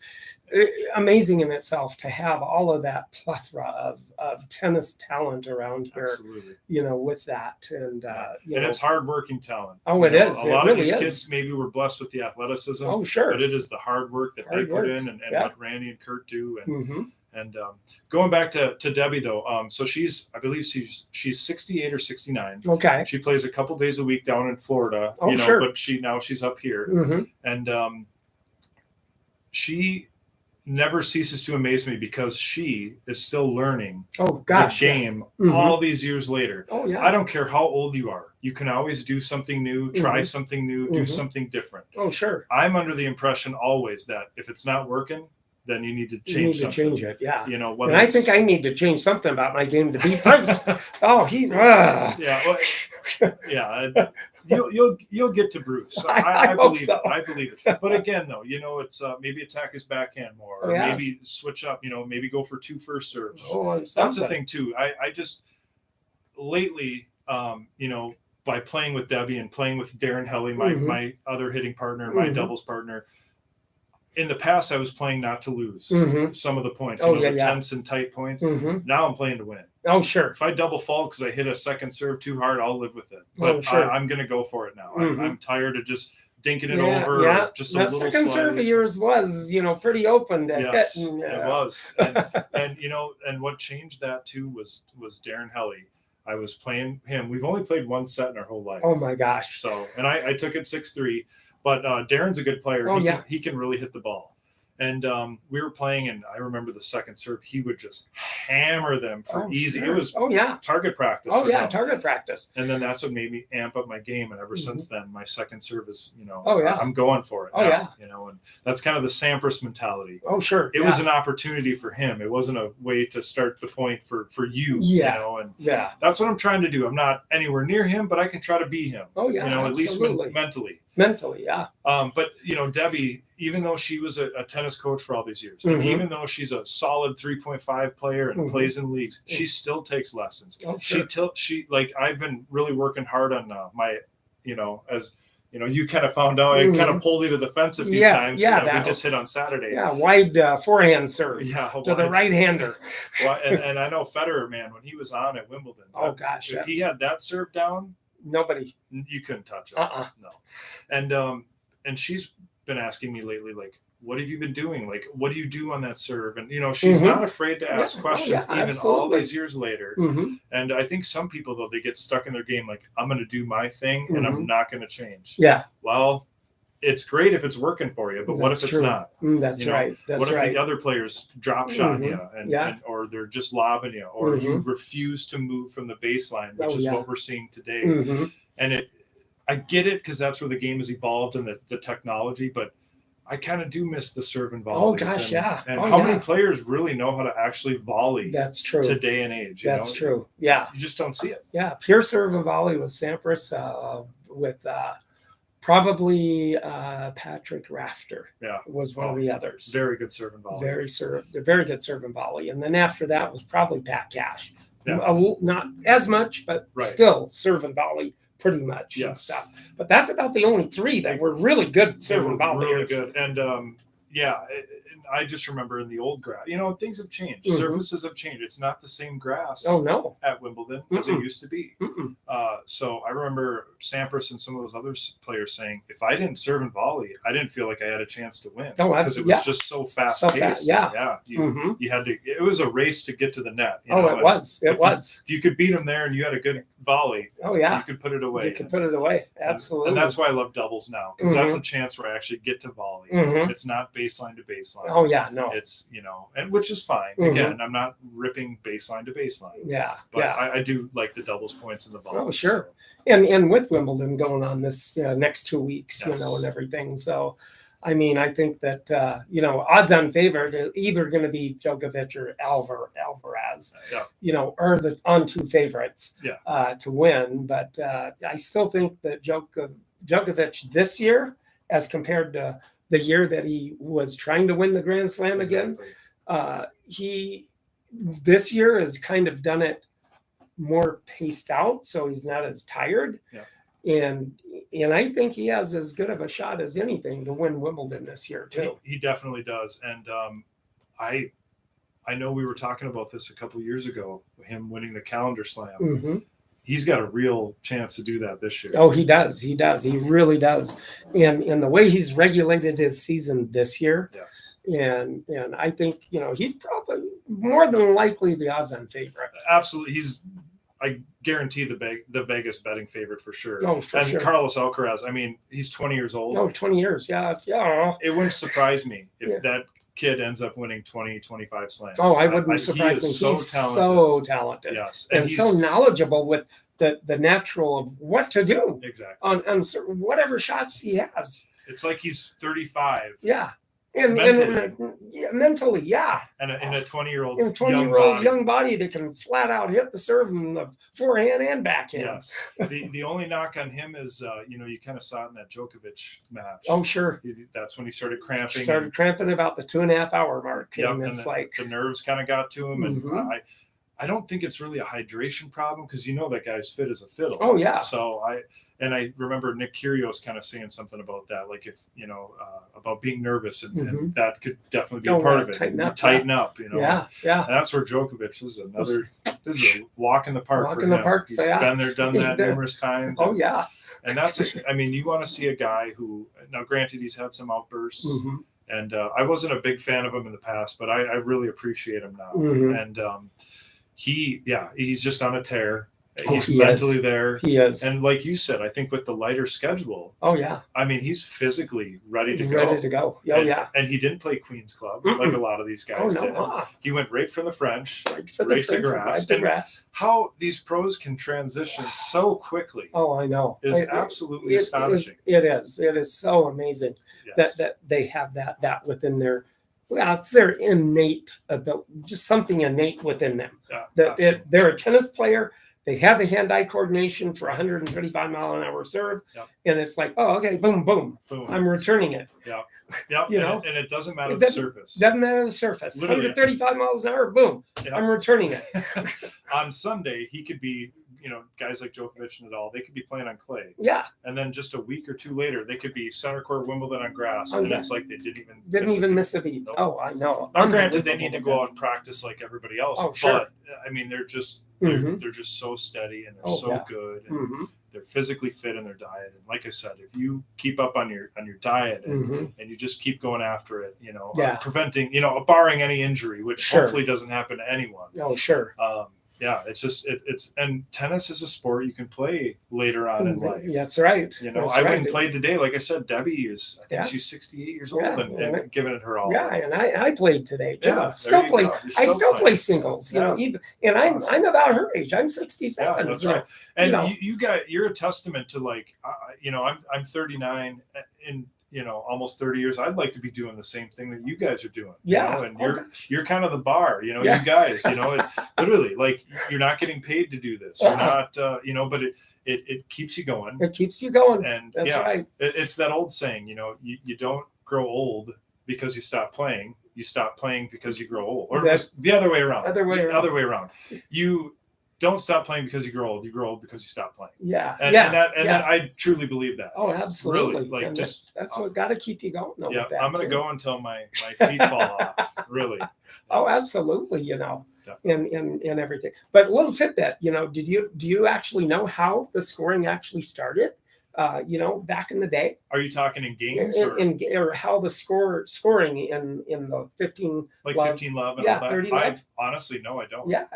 amazing in itself to have all of that plethora of tennis talent around here. Absolutely. With that. And, and it's hardworking talent. Oh, it is. A lot of these kids maybe were blessed with the athleticism. Oh, sure. But it is the hard work that they put in, and what Randy and Kurt do. And, mm-hmm. and going back to Debbie, though, so I believe she's 68 or 69. Okay. She plays a couple days a week down in Florida. Oh, sure. But she's up here. Mm-hmm. And she never ceases to amaze me, because she is still learning the game mm-hmm. all these years later. Oh, yeah. I don't care how old you are. You can always do something new, try mm-hmm. something new, mm-hmm. do something different. Oh, sure. I'm under the impression always that if it's not working, then you need to change it. Yeah. And I think I need to change something about my game to beat Bruce. Oh, he's You'll get to Bruce. I hope believe so. it. I believe it. But again, though, it's maybe attack his backhand more, or maybe switch up. Maybe go for 2 first serves. That's the thing too. I just lately, by playing with Debbie and playing with Darren Helly, mm-hmm. my other hitting partner, my mm-hmm. doubles partner. In the past, I was playing not to lose mm-hmm. some of the points, the tense and tight points. Mm-hmm. Now I'm playing to win. Oh, sure. If I double fault because I hit a second serve too hard, I'll live with it. But I'm going to go for it now. Mm-hmm. I'm tired of just dinking it over. Or just that a little second slice. serve of yours was, pretty open to yes, hit. It was. And what changed that too was Darren Helly. I was playing him. We've only played one set in our whole life. Oh my gosh. So, and I took it 6-3, but Darren's a good player. Oh, He can really hit the ball. And we were playing, and I remember the second serve, he would just hammer them for easy. Sure. It was target practice. Target practice. And then that's what made me amp up my game. And ever since then, my second serve is, I'm going for it. And that's kind of the Sampras mentality. Oh, sure. It was an opportunity for him. It wasn't a way to start the point for you. And that's what I'm trying to do. I'm not anywhere near him, but I can try to be him. At least mentally. Mentally, yeah. But Debbie, even though she was a tennis coach for all these years, and even though she's a solid 3.5 player and plays in leagues, she still takes lessons. Oh, sure. She I've been really working hard on my, as you kind of found out, I kind of pulled you to the fence a few times. We just hit on Saturday. Yeah, wide forehand serve. Yeah, to the right hander. Well, and I know Federer, man, when he was on at Wimbledon. Oh gosh, if he had that serve down, nobody, you couldn't touch it. No. And she's been asking me lately, like, what have you been doing? Like, what do you do on that serve? And she's not afraid to ask questions, even all these years later. And I think some people, though, they get stuck in their game, like, I'm going to do my thing and I'm not going to change. Yeah. Well, it's great if it's working for you, but what if it's not? That's right. That's what right. if the other players drop shot you and or they're just lobbing you, or you refuse to move from the baseline, which is what we're seeing today. And I get it, because that's where the game has evolved and the technology, but I kind of do miss the serve and volley. Oh gosh, and how many players really know how to actually volley? That's true. Today and age. That's true. Yeah. You just don't see it. Yeah, pure serve and volley with Sampras, with probably Patrick Rafter. Yeah, was one of the others. Very good serve and volley. Very good serve and volley. And then after that was probably Pat Cash. Yeah. Not as much, but still serve and volley pretty much and stuff. But that's about the only three that were really good serve and volley. Really good. And I just remember in the old grass, things have changed. Surfaces have changed. It's not the same grass. Oh no, at Wimbledon as it used to be. So I remember Sampras and some of those other players saying, if I didn't serve and volley, I didn't feel like I had a chance to win. Oh, because it was just so fast paced. You had to. It was a race to get to the net. It was. If you could beat them there and you had a good volley, you could put it away. You could put it away. Absolutely. And that's why I love doubles now, because that's a chance where I actually get to volley. It's not baseline to baseline. Oh yeah, no. It's and which is fine. Again, I'm not ripping baseline to baseline. Yeah, but I do like the doubles points and the volley. Oh sure, and with Wimbledon going on this next 2 weeks, and everything. So, I mean, I think that odds-on favorite are either going to be Djokovic or Alvarez. Are the on-two favorites to win. But I still think that Djokovic this year, as compared to the year that he was trying to win the Grand Slam again, he this year has kind of done it more paced out, so he's not as tired. And I think he has as good of a shot as anything to win Wimbledon this year too. He definitely does. And I know we were talking about this a couple of years ago, him winning the Calendar Slam. He's got a real chance to do that this year. Oh, he does. He really does. And the way he's regulated his season this year. And I think, he's probably more than likely the odds-on favorite. Absolutely. I guarantee the Vegas betting favorite for sure. Oh, for sure. Carlos Alcaraz, I mean, he's 20 years old. Oh, 20 years. Yeah. It wouldn't surprise me if that kid ends up winning 20, 25 slams. Oh, I wouldn't surprise me. He's so talented. Yes. And so knowledgeable with the natural of what to do. Exactly. On whatever shots he has. It's like he's 35. Yeah. And mentally, yeah. And in a 20-year-old young body that can flat out hit the serve and the forehand and backhand. Yes. The only knock on him is, you kind of saw it in that Djokovic match. Oh, sure. That's when he started cramping. About the 2.5 hour mark. And it's like the nerves kind of got to him. And I don't think it's really a hydration problem, because that guy's fit as a fiddle. Oh yeah. So I remember Nick Kyrgios kind of saying something about that, like if about being nervous, and that could definitely be a part of it. Tighten up. Yeah. And that's where Djokovic is this is a walk in the park. Walk in the park. He's been there, done that numerous times. Oh yeah. And that's it. I mean, you want to see a guy who, now granted, he's had some outbursts. And I wasn't a big fan of him in the past, but I really appreciate him now. And he's just on a tear. He's he mentally is. there. He is. And like you said, I think with the lighter schedule, Oh yeah, I mean, he's physically ready to ready to go. Oh and, yeah. and he didn't play Queen's Club Mm-mm. like a lot of these Oh guys no. did. He went right from the French, Right to grass. Right to And grass. how these pros can transition so quickly Oh, I know. is absolutely astonishing. It is. It is so amazing Yes. that they have that within their. Well, it's their innate, just something innate within them. Yeah, They're a tennis player. They have the hand-eye coordination for 135-mile-an-hour serve, and it's like, oh, okay, boom, boom, boom. I'm returning it. Yeah. And it doesn't matter the surface. Doesn't matter the surface. Literally. 135 miles an hour, boom, I'm returning it. On Sunday, he could be, guys like Djokovic and Nadal, they could be playing on clay. Yeah. And then just a week or two later, they could be center court Wimbledon on grass, and it's like they didn't even miss a beat. Nope. Oh, I know. Now, granted, they need to go out and practice like everybody else. Oh, sure. But I mean, they're just so steady and they're good. And they're physically fit in their diet. And like I said, if you keep up on your diet and you just keep going after it, preventing, barring any injury, which hopefully doesn't happen to anyone. Oh, sure. It's just it's and tennis is a sport you can play later on in life. That's right. I went and played today. Like I said, Debbie is, I think she's 68 years old and giving it her all. Yeah, and I played today too. Yeah, still play. I still play singles. Even and I'm about her age. I'm 67. Yeah, that's right. And you're a testament to like I'm 39 and almost 30 years. I'd like to be doing the same thing that you guys are doing. And you're kind of the bar, you guys, literally like you're not getting paid to do this. You're not, but it keeps you going. It keeps you going. And that's right. It's that old saying, you don't grow old because you stop playing. You stop playing because you grow old, or the other way around. Other way around. You don't stop playing because you grow old. You grow old because you stop playing. Yeah. And that I truly believe that. Oh, absolutely. Really, like and just that's what got to keep you going. I'm going to go until my feet fall off. Really. Oh, absolutely. And everything. But a little tidbit. Do you actually know how the scoring actually started? Back in the day. Are you talking in games or how the scoring in the 15 like love, 15 love and all that? 30 love? Honestly, no, I don't. Yeah.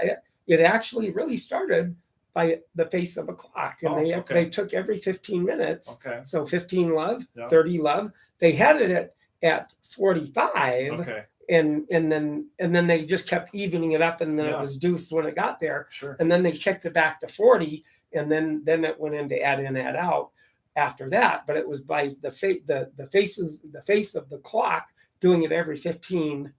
It actually really started by the face of a clock, and they took every 15 minutes. Okay. So 15 love, 30 love. They had it at 45. Okay. And then they just kept evening it up, and then it was deuce when it got there. Sure. And then they kicked it back to 40, and then it went into add in, add out after that. But it was by the face of the clock doing it every 15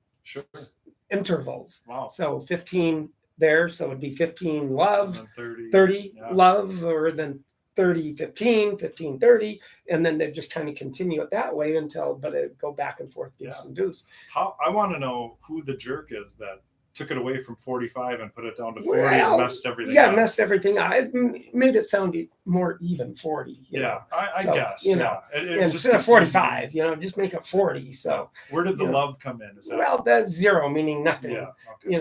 intervals. Wow. So 15 there, so it'd be 15 love, 30 love, or then 30 15 15 30, and then they just kind of continue it that way but it go back and forth, deuce and deuce. I want to know who the jerk is that took it away from 45 and put it down to 40 and messed everything up. Messed everything up. It made it sound more even 40. I guess. Instead of 45, just make it 40. So where did the love come in? Is that... Well, that's zero, meaning nothing. Yeah. Okay.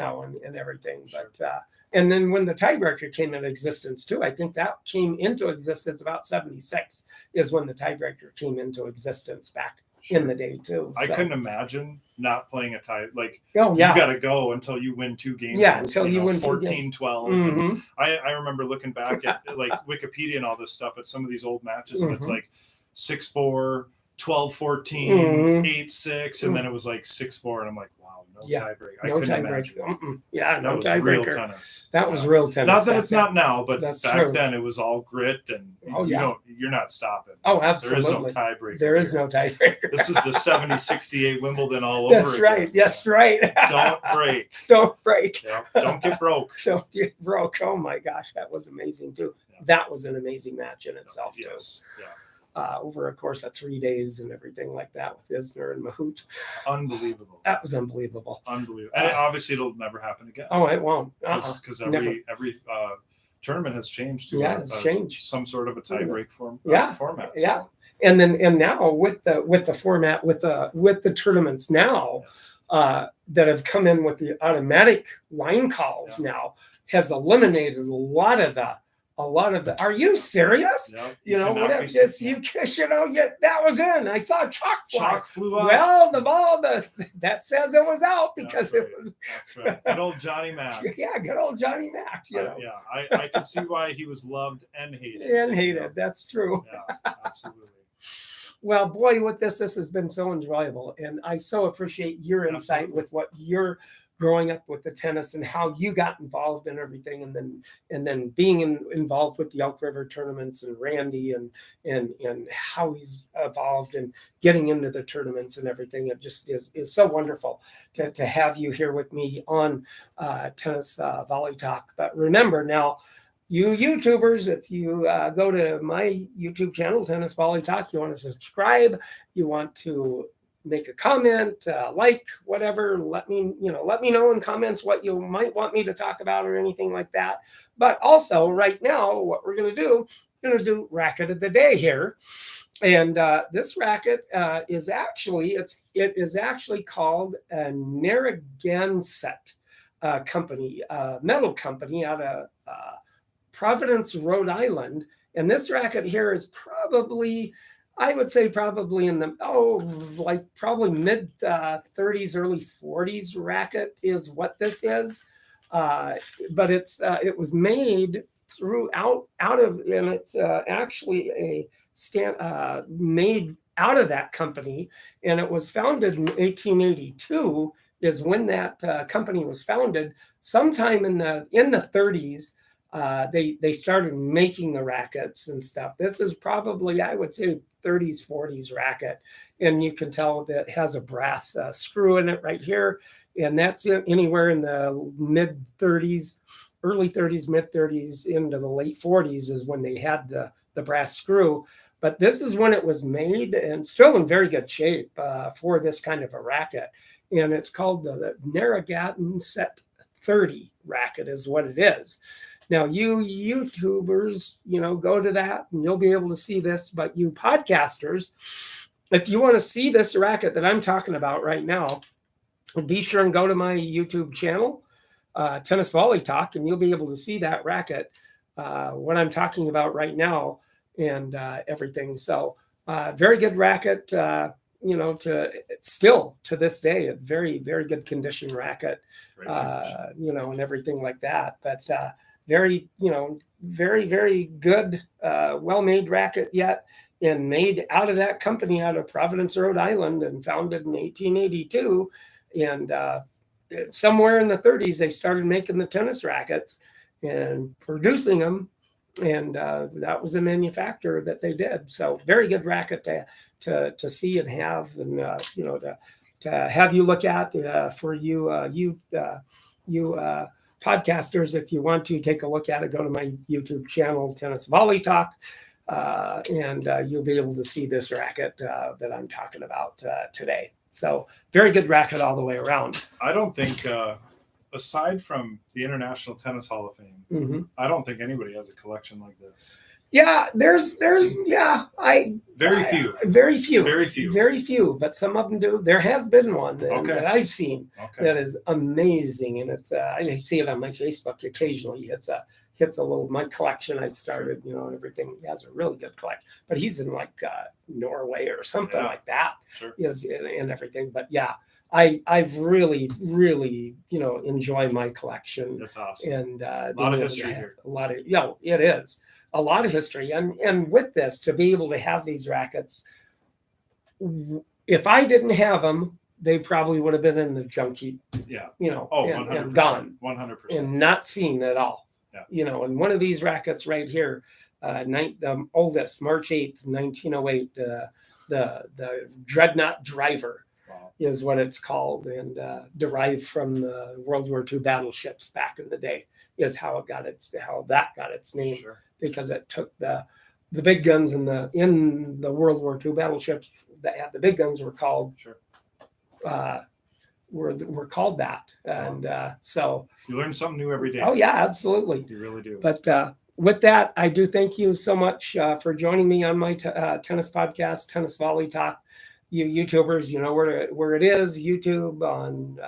And everything. Sure. But and then when the tiebreaker came into existence too, I think that came into existence about 76 is when the tiebreaker came into existence back in the day too. I couldn't imagine not playing a tie. Like, you got to go until you win 2 games. Yeah, until you win 14, 12. Mm-hmm. I remember looking back at like Wikipedia and all this stuff at some of these old matches, and it's like 6-4, 12-14, 8-6, and then it was like 6-4, and I'm like, wow, no tiebreaker. I couldn't imagine. Yeah, no tiebreaker. Real tennis. That was real tennis. Not that it's not now, but that's back true. Then it was all grit, and you're not stopping. Oh, absolutely. There is no tiebreaker. There is no tiebreaker. This is the 70-68 Wimbledon all over That's right. again. That's right. Don't break. Don't break. Yeah. Don't get broke. Don't get broke. Oh my gosh, that was amazing too. Yeah. That was an amazing match in itself too. Yeah. Over a course of 3 days and everything like that with Isner and Mahut. Unbelievable. That was unbelievable. Unbelievable. And obviously it'll never happen again. Oh, it won't. Because every tournament has changed to it's changed. Some sort of a tie-break format. So. Yeah. And now with the format with the tournaments now that have come in with the automatic line calls now has eliminated a lot of a lot of the. Are you serious? Yep, You know, cannot whatever. be It's, seen. you know, that was in. I saw chalk fly. Chalk flew out. Well, the ball that says it was out because That's it right. was. That's right. Good old Johnny Mac. Yeah, good old Johnny Mac. You know. Yeah, I can see why he was loved and hated. And hated. That's true. Yeah, absolutely. Well, boy, with this has been so enjoyable, and I so appreciate your insight Absolutely. with what you're growing up with the tennis and how you got involved in everything, and then being involved with the Elk River tournaments and Randy and how he's evolved and getting into the tournaments and everything. It just is so wonderful to have you here with me on Tennis Volley Talk. But remember now, you YouTubers, if you go to my YouTube channel, Tennis Volley Talk, you want to subscribe, you want to make a comment, like, whatever, let me know in comments what you might want me to talk about or anything like that. But also right now, what we're going to do racket of the day here. And this racket is actually, it is actually called a Narragansett company, metal company out of Providence, Rhode Island. And this racket here is probably, I would say probably in the, probably mid 30s, early 40s racket is what this is. But it was made and it's actually made out of that company. And it was founded in 1882 is when that company was founded. Sometime in the 30s, they started making the rackets and stuff. This is probably, I would say, 30s, 40s racket. And you can tell that it has a brass screw in it right here. And that's anywhere in the mid 30s, early 30s, mid 30s into the late 40s is when they had the brass screw. But this is when it was made and still in very good shape for this kind of a racket. And it's called the Narragansett 30 racket is what it is. Now, you YouTubers, go to that and you'll be able to see this. But you podcasters, if you want to see this racket that I'm talking about right now, be sure and go to my YouTube channel, Tennis Volley Talk, and you'll be able to see that racket, what I'm talking about right now and everything. So very good racket, still to this day, a very, very good condition racket, and everything like that. But very, very, very good, well-made racket yet, and made out of that company out of Providence, Rhode Island, and founded in 1882. And somewhere in the 30s, they started making the tennis rackets and producing them. And that was a manufacturer that they did. So very good racket to see and have, and to have you look at for you podcasters. If you want to take a look at it, go to my YouTube channel, Tennis Volley Talk, and you'll be able to see this racket that I'm talking about today. So very good racket all the way around. I don't think, aside from the International Tennis Hall of Fame, I don't think anybody has a collection like this. Yeah, very few, but some of them do. There has been one that I've seen that is amazing, and it's I see it on my Facebook occasionally. Hits a little my collection I started, and everything. He has a really good collection, but he's in like Norway or something like that. Sure. And everything, but yeah. I've really, really, enjoy my collection. That's awesome. And a lot of history here. It is a lot of history. And with this, to be able to have these rackets, if I didn't have them, they probably would have been in the junk heap. Yeah. 100%, and gone. 100%. And not seen at all. Yeah. And one of these rackets right here, the oldest, March 8th, 1908, the Dreadnought Driver. Is what it's called, and derived from the World War II battleships back in the day. Is how that got its name, because it took the big guns in the World War II battleships that had the big guns were called were called that, and so you learn something new every day. Oh yeah, absolutely, you really do. But with that, I do thank you so much for joining me on my tennis podcast, Tennis Volley Talk. You YouTubers, where it is, YouTube, on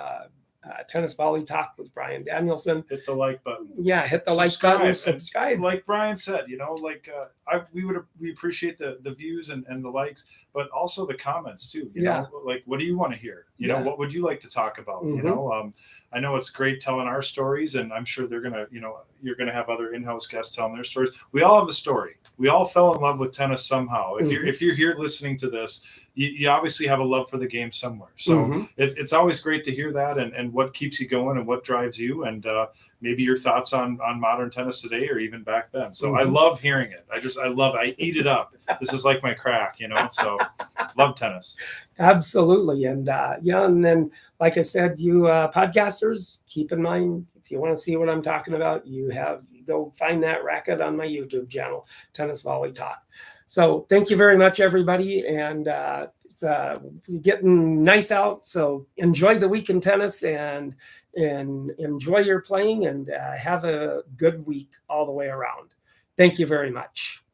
Tennis Volley Talk with Brian Danielson. Hit the like button. Yeah, hit the like button, subscribe. Like Brian said, we appreciate the views and the likes, but also the comments too. You know, like, what do you want to hear? You know, what would you like to talk about? You know, I know it's great telling our stories, and I'm sure they're gonna, you're gonna have other in-house guests telling their stories. We all have a story. We all fell in love with tennis somehow. If you're here listening to this, you obviously have a love for the game somewhere. So it's always great to hear that, and what keeps you going and what drives you, and maybe your thoughts on modern tennis today or even back then. So I love hearing it. I eat it up. This is like my crack, so love tennis. Absolutely. And and then, like I said, you podcasters, keep in mind, if you want to see what I'm talking about, go find that Racquet on my YouTube channel, Tennis Volley Talk. So thank you very much, everybody. And it's getting nice out. So enjoy the week in tennis and enjoy your playing, and have a good week all the way around. Thank you very much.